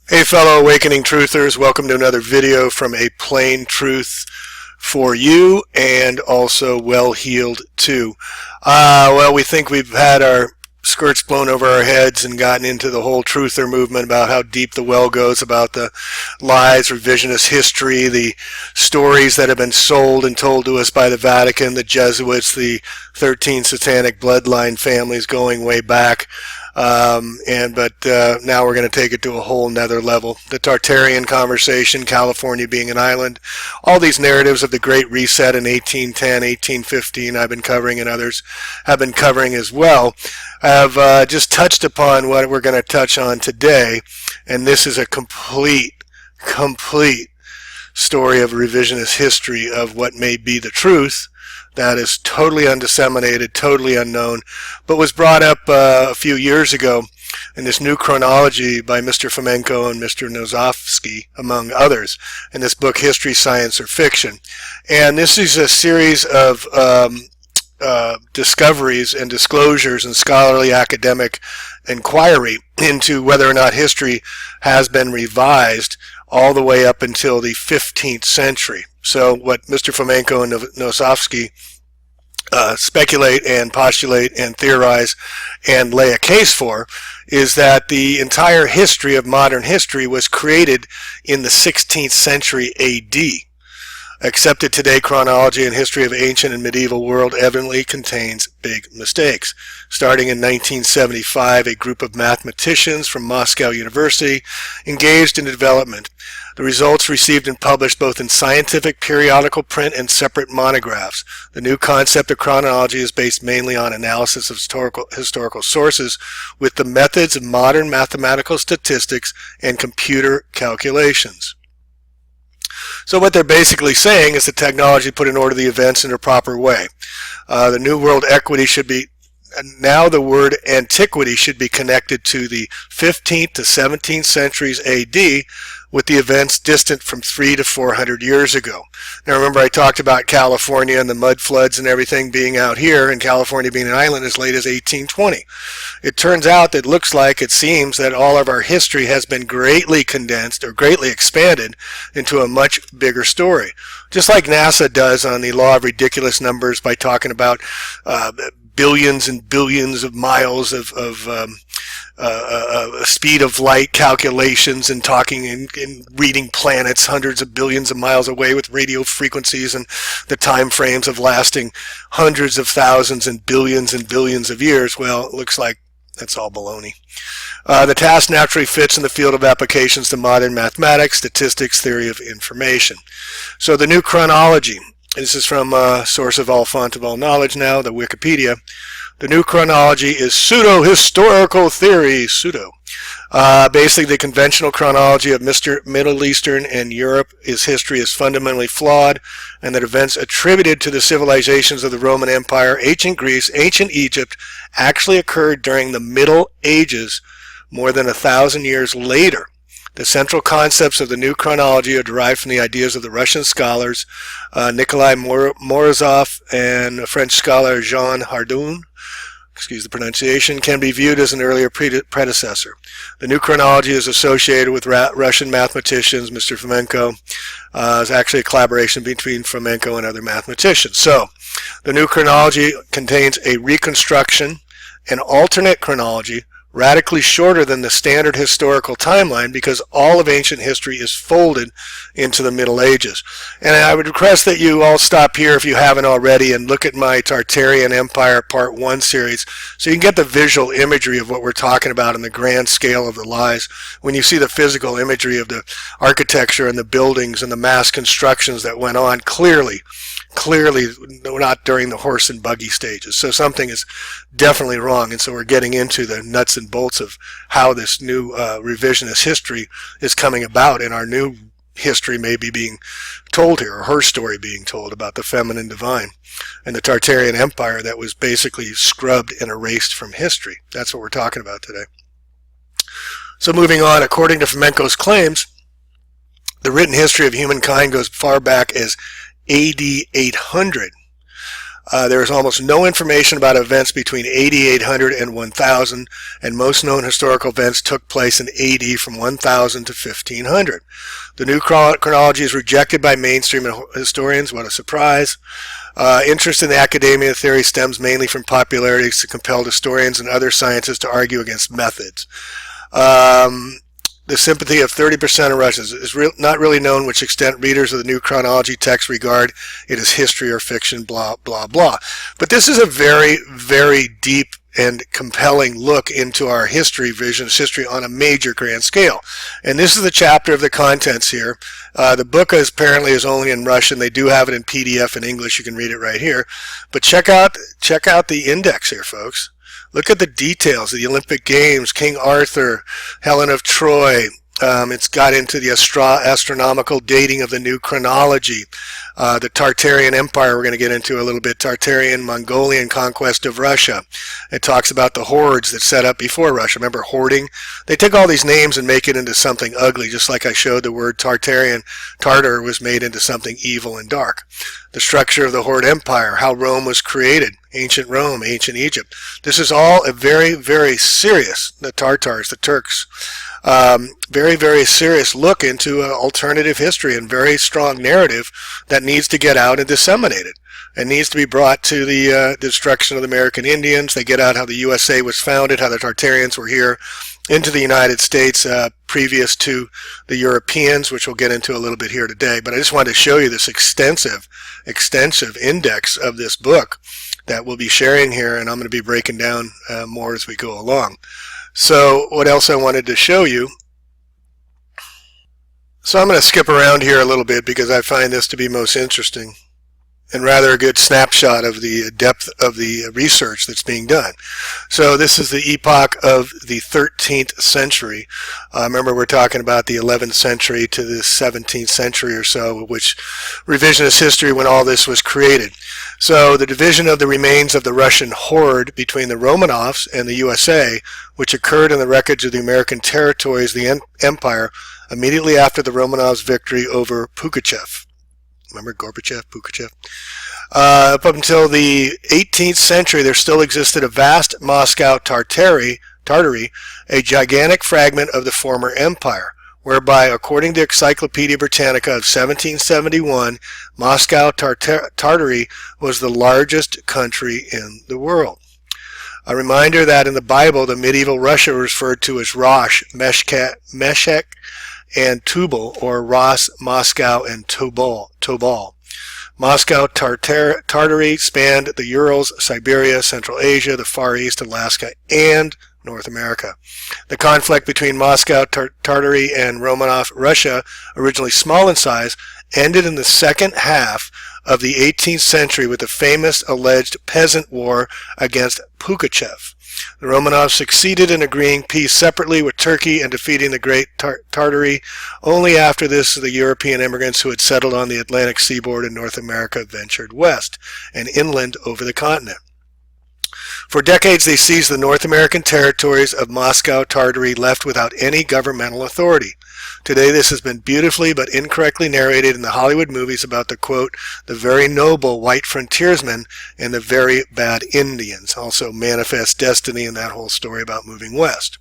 Hey fellow awakening truthers, welcome to another video from A Plain Truth for you, and also Well Healed too. Well, we think we've had our skirts blown over our heads and gotten into the whole truther movement about how deep the well goes, about the lies, revisionist history, the stories that have been sold and told to us by the Vatican, the Jesuits, the 13 satanic bloodline families going way back. But now we're going to take it to a whole nother level. The Tartarian conversation, California being an island, all these narratives of the Great Reset in 1810, 1815 I've been covering, and others have been covering as well, have just touched upon what we're going to touch on today. And this is a complete story of revisionist history of what may be the truth that is totally undisseminated, totally unknown, but was brought up a few years ago in this new chronology by Mr. Fomenko and Mr. Nosovsky, among others, in this book, History, Science, or Fiction. And this is a series of discoveries and disclosures and scholarly academic inquiry into whether or not history has been revised all the way up until the 15th century. So what Mr. Fomenko and Nosovsky speculate and postulate and theorize and lay a case for is that the entire history of modern history was created in the 16th century AD. Accepted today chronology and history of ancient and medieval world evidently contains big mistakes. Starting in 1975, a group of mathematicians from Moscow University engaged in development. The results received and published both in scientific periodical print and separate monographs. The new concept of chronology is based mainly on analysis of historical sources with the methods of modern mathematical statistics and computer calculations. So what they're basically saying is the technology put in order the events in a proper way. The New World Equity should be, now the word antiquity should be connected to the 15th to 17th centuries AD, with the events distant from 300 to 400 years ago. Now remember, I talked about California and the mud floods and everything being out here, and California being an island as late as 1820. It turns out that it seems that all of our history has been greatly condensed or greatly expanded into a much bigger story. Just like NASA does on the law of ridiculous numbers by talking about billions and billions of miles of speed of light calculations and talking and reading planets hundreds of billions of miles away with radio frequencies and the time frames of lasting hundreds of thousands and billions of years. Well, it looks like that's all baloney. The task naturally fits in the field of applications to modern mathematics, statistics, theory of information. So the new chronology, this is from source of all font of all knowledge now, the Wikipedia. The new chronology is pseudo-historical theory, basically the conventional chronology of Middle Eastern and Europe history is fundamentally flawed, and that events attributed to the civilizations of the Roman Empire, ancient Greece, ancient Egypt actually occurred during the Middle Ages more than 1,000 years later. The central concepts of the new chronology are derived from the ideas of the Russian scholars Nikolai Morozov and French scholar Jean Hardon, excuse the pronunciation, can be viewed as an earlier predecessor. The new chronology is associated with Russian mathematicians. Mr. Fomenko is actually a collaboration between Fomenko and other mathematicians. So, the new chronology contains a reconstruction, an alternate chronology, radically shorter than the standard historical timeline because all of ancient history is folded into the Middle Ages. And I would request that you all stop here if you haven't already and look at my Tartarian Empire Part 1 series so you can get the visual imagery of what we're talking about in the grand scale of the lies. When you see the physical imagery of the architecture and the buildings and the mass constructions that went on, clearly not during the horse and buggy stages. So something is definitely wrong, and so we're getting into the nuts and bolts of how this new revisionist history is coming about, and our new history may be being told here, or her story being told about the feminine divine and the Tartarian Empire that was basically scrubbed and erased from history. That's what we're talking about today. So moving on, according to Fomenko's claims, the written history of humankind goes far back as AD 800. There is almost no information about events between AD 800 and 1000, and most known historical events took place in AD from 1000 to 1500. The new chronology is rejected by mainstream historians. What a surprise. Interest in the academia theory stems mainly from popularity to compel historians and other scientists to argue against methods. The sympathy of 30% of Russians is not really known which extent readers of the new chronology text regard it as history or fiction, blah, blah, blah. But this is a very, very deep and compelling look into our history, visions, history on a major grand scale. And this is the chapter of the contents here. The book apparently is only in Russian. They do have it in PDF in English. You can read it right here. But check out the index here, folks. Look at the details of the Olympic Games, King Arthur, Helen of Troy. It's got into the astronomical dating of the new chronology, the Tartarian Empire we're going to get into a little bit, Tartarian Mongolian conquest of Russia. It talks about the hordes that set up before Russia. Remember hoarding? They take all these names and make it into something ugly, just like I showed the word Tartarian. Tartar was made into something evil and dark. The structure of the Horde Empire, how Rome was created, ancient Rome, ancient Egypt. This is all a very, very serious, the Tartars, the Turks, very, very serious look into alternative history and very strong narrative that needs to get out and disseminated. It needs to be brought to the destruction of the American Indians. They get out how the USA was founded, how the Tartarians were here into the United States previous to the Europeans, which we'll get into a little bit here today. But I just wanted to show you this extensive index of this book that we'll be sharing here, and I'm going to be breaking down more as we go along. So what else I wanted to show you? So I'm going to skip around here a little bit because I find this to be most interesting and rather a good snapshot of the depth of the research that's being done. So this is the epoch of the 13th century. Remember, we're talking about the 11th century to the 17th century or so, which revisionist history when all this was created. So the division of the remains of the Russian horde between the Romanovs and the USA, which occurred in the wreckage of the American territories, the empire, immediately after the Romanovs' victory over Pugachev. Remember Gorbachev, Pugachev? Up until the 18th century, there still existed a vast Moscow Tartary, a gigantic fragment of the former empire, whereby, according to Encyclopedia Britannica of 1771, Moscow Tartary was the largest country in the world. A reminder that in the Bible, the medieval Russia was referred to as Rosh, Meshech, and Tubal, or Ras, Moscow, and Tobol. Moscow Tartary spanned the Urals, Siberia, Central Asia, the Far East, Alaska, and North America. The conflict between Moscow Tartary and Romanov Russia, originally small in size, ended in the second half of the 18th century with the famous alleged peasant war against Pugachev. The Romanovs succeeded in agreeing peace separately with Turkey and defeating the Great Tartary. Only after this, the European immigrants who had settled on the Atlantic seaboard in North America ventured west and inland over the continent. For decades, they seized the North American territories of Moscow Tartary, left without any governmental authority. Today, this has been beautifully but incorrectly narrated in the Hollywood movies about the, quote, the very noble white frontiersmen and the very bad Indians, also Manifest Destiny and that whole story about moving west.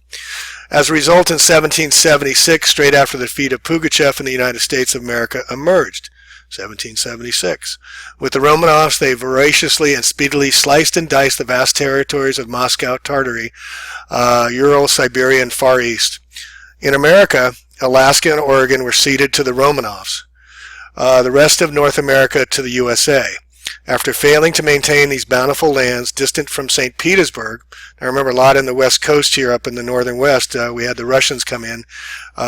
As a result, in 1776, straight after the defeat of Pugachev in the United States of America emerged. 1776. With the Romanovs, they voraciously and speedily sliced and diced the vast territories of Moscow Tartary, Ural, Siberia, and Far East. In America, Alaska and Oregon were ceded to the Romanovs, the rest of North America to the USA. After failing to maintain these bountiful lands distant from St. Petersburg, I remember a lot in the west coast here up in the northern west, we had the Russians come in,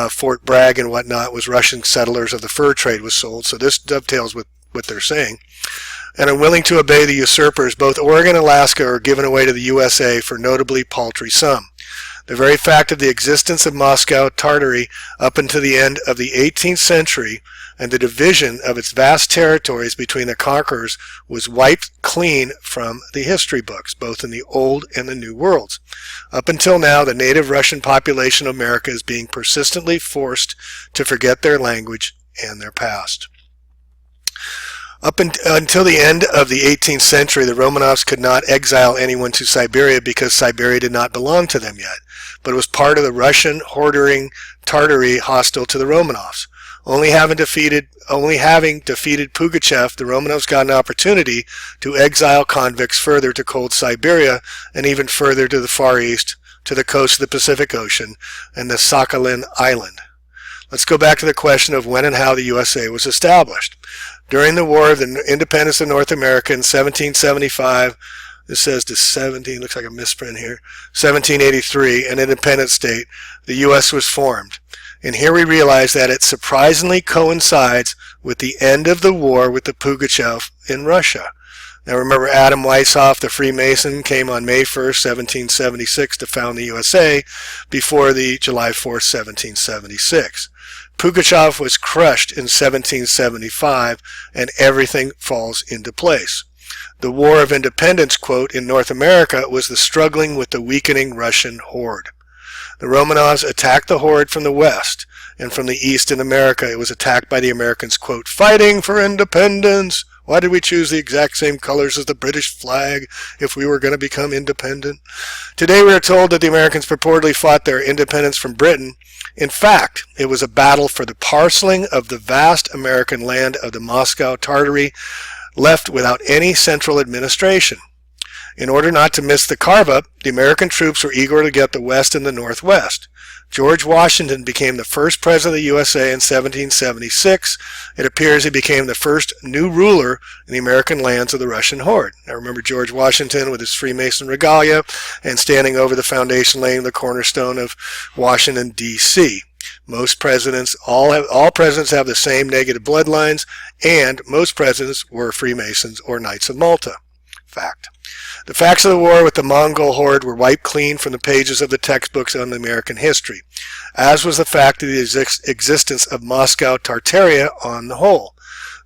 Fort Bragg and whatnot was Russian settlers of the fur trade was sold, so this dovetails with what they're saying. And unwilling to obey the usurpers, both Oregon and Alaska are given away to the USA for notably paltry sum. The very fact of the existence of Moscow Tartary up until the end of the 18th century and the division of its vast territories between the conquerors was wiped clean from the history books, both in the Old and the New Worlds. Up until now, the native Russian population of America is being persistently forced to forget their language and their past. Until the end of the 18th century, the Romanovs could not exile anyone to Siberia because Siberia did not belong to them yet, but it was part of the Russian hordering Tartary hostile to the Romanovs. Only having defeated Pugachev, the Romanovs got an opportunity to exile convicts further to cold Siberia and even further to the Far East, to the coast of the Pacific Ocean and the Sakhalin Island. Let's go back to the question of when and how the USA was established. During the War of the Independence of North America in 1775, this says to 17, looks like a misprint here, 1783, an independent state, the U.S. was formed. And here we realize that it surprisingly coincides with the end of the war with the Pugachev in Russia. Now remember, Adam Weishaupt, the Freemason, came on May 1st, 1776 to found the USA before the July 4th, 1776. Pugachev was crushed in 1775 and everything falls into place. The War of Independence, quote, in North America was the struggling with the weakening Russian horde. The Romanovs attacked the horde from the west, and from the east in America it was attacked by the Americans, quote, fighting for independence. Why did we choose the exact same colors as the British flag if we were going to become independent? Today we are told that the Americans purportedly fought their independence from Britain. In fact, it was a battle for the parceling of the vast American land of the Moscow Tartary, left without any central administration. In order not to miss the carve-up, the American troops were eager to get the West and the Northwest. George Washington became the first president of the USA in 1776. It appears he became the first new ruler in the American lands of the Russian horde. Now remember George Washington with his Freemason regalia and standing over the foundation laying the cornerstone of Washington, D.C. Most presidents, all presidents have the same negative bloodlines, and most presidents were Freemasons or Knights of Malta. Fact. The facts of the war with the Mongol horde were wiped clean from the pages of the textbooks on American history, as was the fact of the existence of Moscow Tartaria on the whole.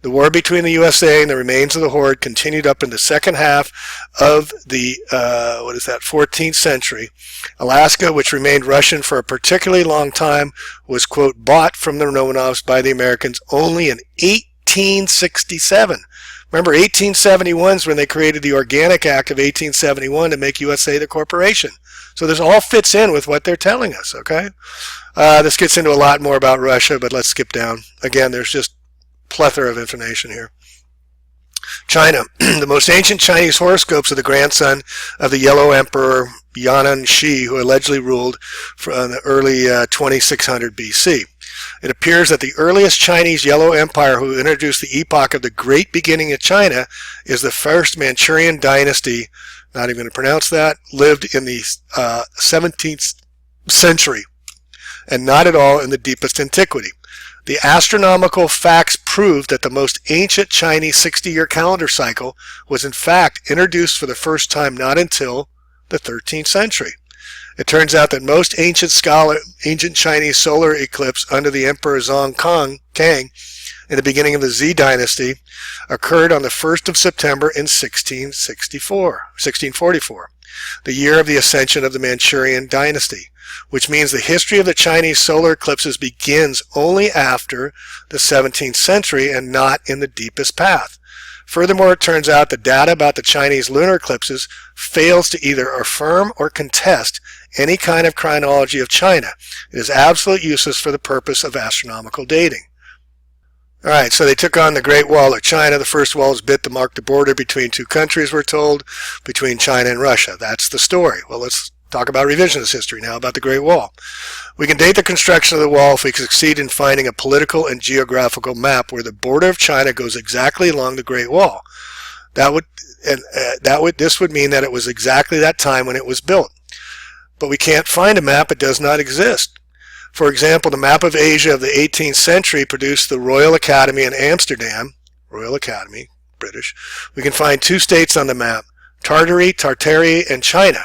The war between the USA and the remains of the horde continued up in the second half of the 14th century. Alaska, which remained Russian for a particularly long time, was, quote, bought from the Romanovs by the Americans only in 1867. Remember, 1871 is when they created the Organic Act of 1871 to make USA the corporation. So this all fits in with what they're telling us, okay? This gets into a lot more about Russia, but let's skip down. Again, there's just plethora of information here. China. The most ancient Chinese horoscopes are the grandson of the Yellow Emperor Yan'an Shi, who allegedly ruled from the early 2600 BC. It appears that the earliest Chinese Yellow Empire who introduced the epoch of the great beginning of China is the first Manchurian dynasty, not even going to pronounce that, lived in the 17th century, and not at all in the deepest antiquity. The astronomical facts prove that the most ancient Chinese 60-year calendar cycle was in fact introduced for the first time not until the 13th century. It turns out that most ancient Chinese solar eclipse under the Emperor Kang in the beginning of the Z dynasty occurred on the 1st of September in 1644, the year of the ascension of the Manchurian dynasty, which means the history of the Chinese solar eclipses begins only after the 17th century and not in the deepest path. Furthermore, it turns out the data about the Chinese lunar eclipses fails to either affirm or contest any kind of chronology of China. It is absolutely useless for the purpose of astronomical dating. Alright, so they took on the Great Wall of China. The first wall is built to mark the border between two countries, we're told, between China and Russia. That's the story. Well, let's talk about revisionist history now, about the Great Wall. We can date the construction of the wall if we succeed in finding a political and geographical map where the border of China goes exactly along the Great Wall. This would mean that it was exactly that time when it was built. But we can't find a map. It does not exist. For example, the map of Asia of the 18th century produced the Royal Academy in Amsterdam, Royal Academy, British. We can find two states on the map, Tartary, Tartaria, and China.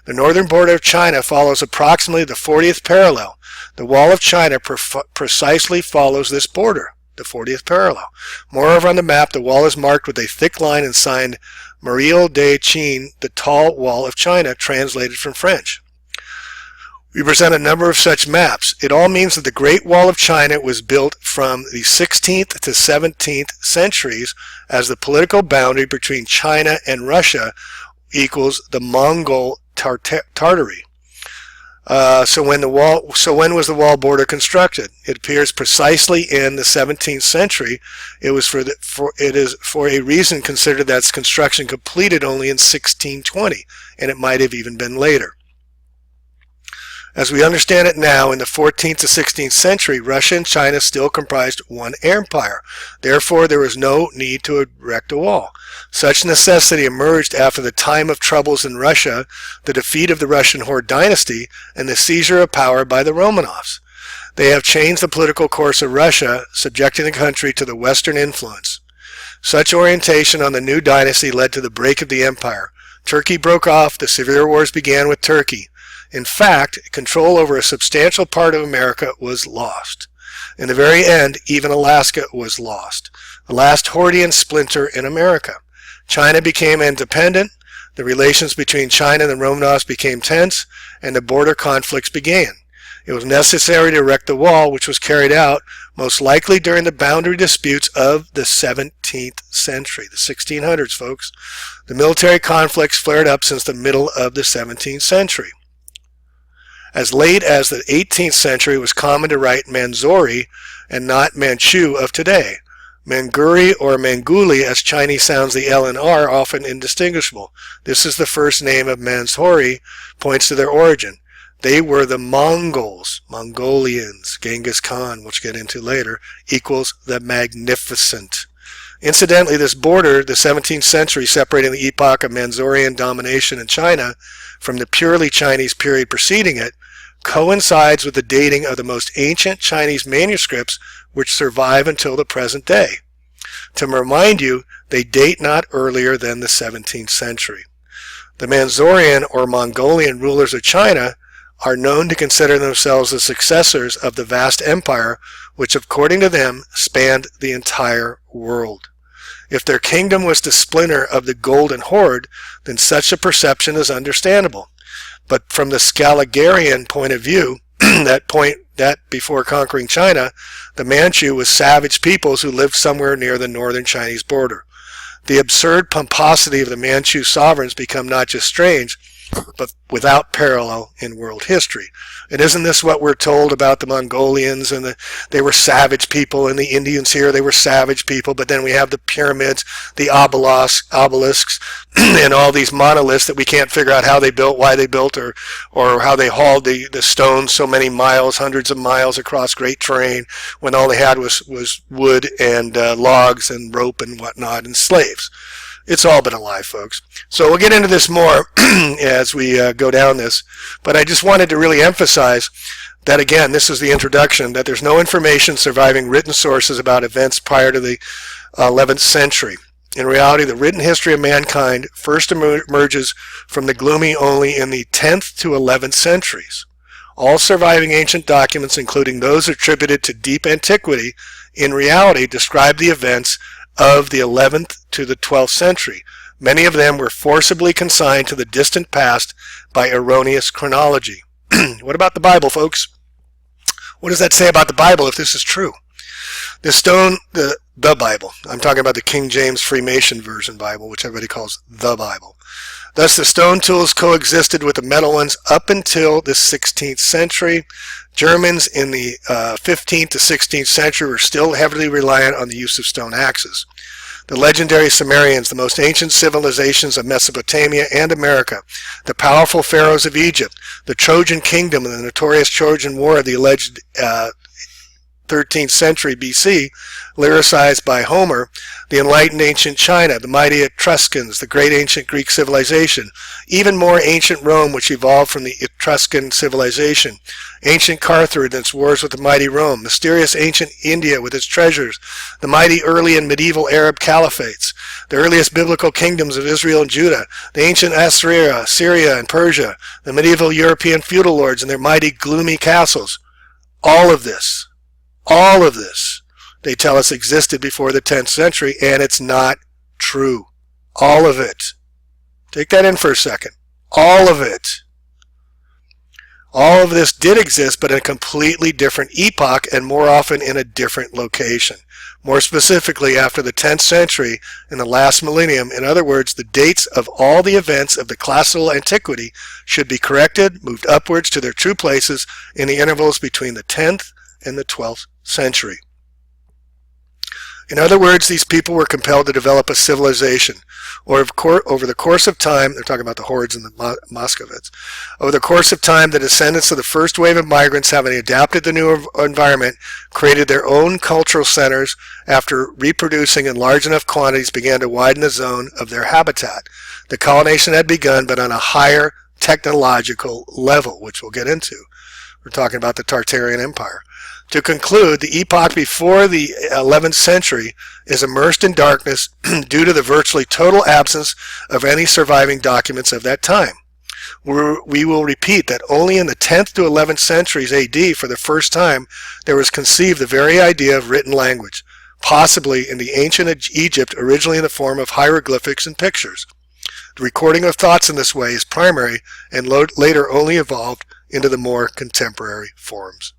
The northern border of China follows approximately the 40th parallel. The Wall of China precisely follows this border, the 40th parallel. Moreover, on the map, the wall is marked with a thick line and signed Muraille de Chine, the tall wall of China, translated from French. We present a number of such maps. It all means that the Great Wall of China was built from the 16th to 17th centuries as the political boundary between China and Russia equals the Mongol Tartary. So when was the wall border constructed? It appears precisely in the 17th century. It is for a reason considered that its construction completed only in 1620, and it might have even been later. As we understand it now, in the 14th to 16th century, Russia and China still comprised one empire. Therefore, there was no need to erect a wall. Such necessity emerged after the time of troubles in Russia, the defeat of the Russian Horde dynasty, and the seizure of power by the Romanovs. They have changed the political course of Russia, subjecting the country to the Western influence. Such orientation on the new dynasty led to the break of the empire. Turkey broke off. The severe wars began with Turkey. In fact, control over a substantial part of America was lost. In the very end, even Alaska was lost. The last Hordean splinter in America. China became independent, the relations between China and the Romanovs became tense, and the border conflicts began. It was necessary to erect the wall, which was carried out most likely during the boundary disputes of the 17th century, the 1600s, folks. The military conflicts flared up since the middle of the 17th century. As late as the 18th century, it was common to write Manzuri and not Manchu of today. Manguri or Manguli, as Chinese sounds the L and R, often indistinguishable. This is the first name of Manzuri, points to their origin. They were the Mongols, Mongolians. Genghis Khan, which we'll get into later, equals the Magnificent. Incidentally, this border, the 17th century, separating the epoch of Manzurian domination in China from the purely Chinese period preceding it, coincides with the dating of the most ancient Chinese manuscripts which survive until the present day. To remind you, they date not earlier than the 17th century. The Manzurian or Mongolian rulers of China are known to consider themselves the successors of the vast empire which, according to them, spanned the entire world. If their kingdom was the splinter of the Golden Horde, then such a perception is understandable. But from the Scaligerian point of view, that before conquering China, the Manchu was savage peoples who lived somewhere near the northern Chinese border. The absurd pomposity of the Manchu sovereigns become not just strange, but without parallel in world history. And isn't this what we're told about the Mongolians, and they were savage people, and the Indians here, they were savage people, but then we have the pyramids, the obelisks, and all these monoliths that we can't figure out how they built, why they built, or how they hauled the stones so many miles, hundreds of miles across great terrain, when all they had was wood and logs and rope and whatnot, and slaves. It's all been a lie, folks. So we'll get into this more as we go down this. But I just wanted to really emphasize that, again, this is the introduction, that there's no information surviving written sources about events prior to the 11th century. In reality, the written history of mankind first emerges from the gloomy only in the 10th to 11th centuries. All surviving ancient documents, including those attributed to deep antiquity, in reality describe the events of the 11th to the 12th century. Many of them were forcibly consigned to the distant past by erroneous chronology. What about the Bible, folks? What does that say about the Bible if this is true? The stone, the Bible, I'm talking about the King James Freemason version Bible, which everybody calls the Bible. Thus, the stone tools coexisted with the metal ones up until the 16th century. Germans in the 15th to 16th century were still heavily reliant on the use of stone axes. The legendary Sumerians, the most ancient civilizations of Mesopotamia and America, the powerful pharaohs of Egypt, the Trojan kingdom and the notorious Trojan War of the alleged 13th century BC, lyricized by Homer, the enlightened ancient China, the mighty Etruscans, the great ancient Greek civilization, even more ancient Rome, which evolved from the Etruscan civilization, ancient Carthage and its wars with the mighty Rome, mysterious ancient India with its treasures, the mighty early and medieval Arab caliphates, the earliest biblical kingdoms of Israel and Judah, the ancient Assyria, Syria, and Persia, the medieval European feudal lords and their mighty gloomy castles. All of this, they tell us existed before the 10th century, and it's not true. All of it. Take that in for a second. All of it. All of this did exist, but in a completely different epoch and more often in a different location. More specifically, after the 10th century in the last millennium. In other words, the dates of all the events of the classical antiquity should be corrected, moved upwards to their true places in the intervals between the 10th and the 12th century. In other words, these people were compelled to develop a civilization, or over the course of time, they're talking about the Hordes and the Moscovites, over the course of time, the descendants of the first wave of migrants, having adapted the new environment, created their own cultural centers. After reproducing in large enough quantities, began to widen the zone of their habitat. The colonization had begun, but on a higher technological level, which we'll get into. We're talking about the Tartarian Empire. To conclude, the epoch before the 11th century is immersed in darkness due to the virtually total absence of any surviving documents of that time. We will repeat that only in the 10th to 11th centuries AD, for the first time, there was conceived the very idea of written language, possibly in the ancient Egypt, originally in the form of hieroglyphics and pictures. The recording of thoughts in this way is primary and later only evolved into the more contemporary forms.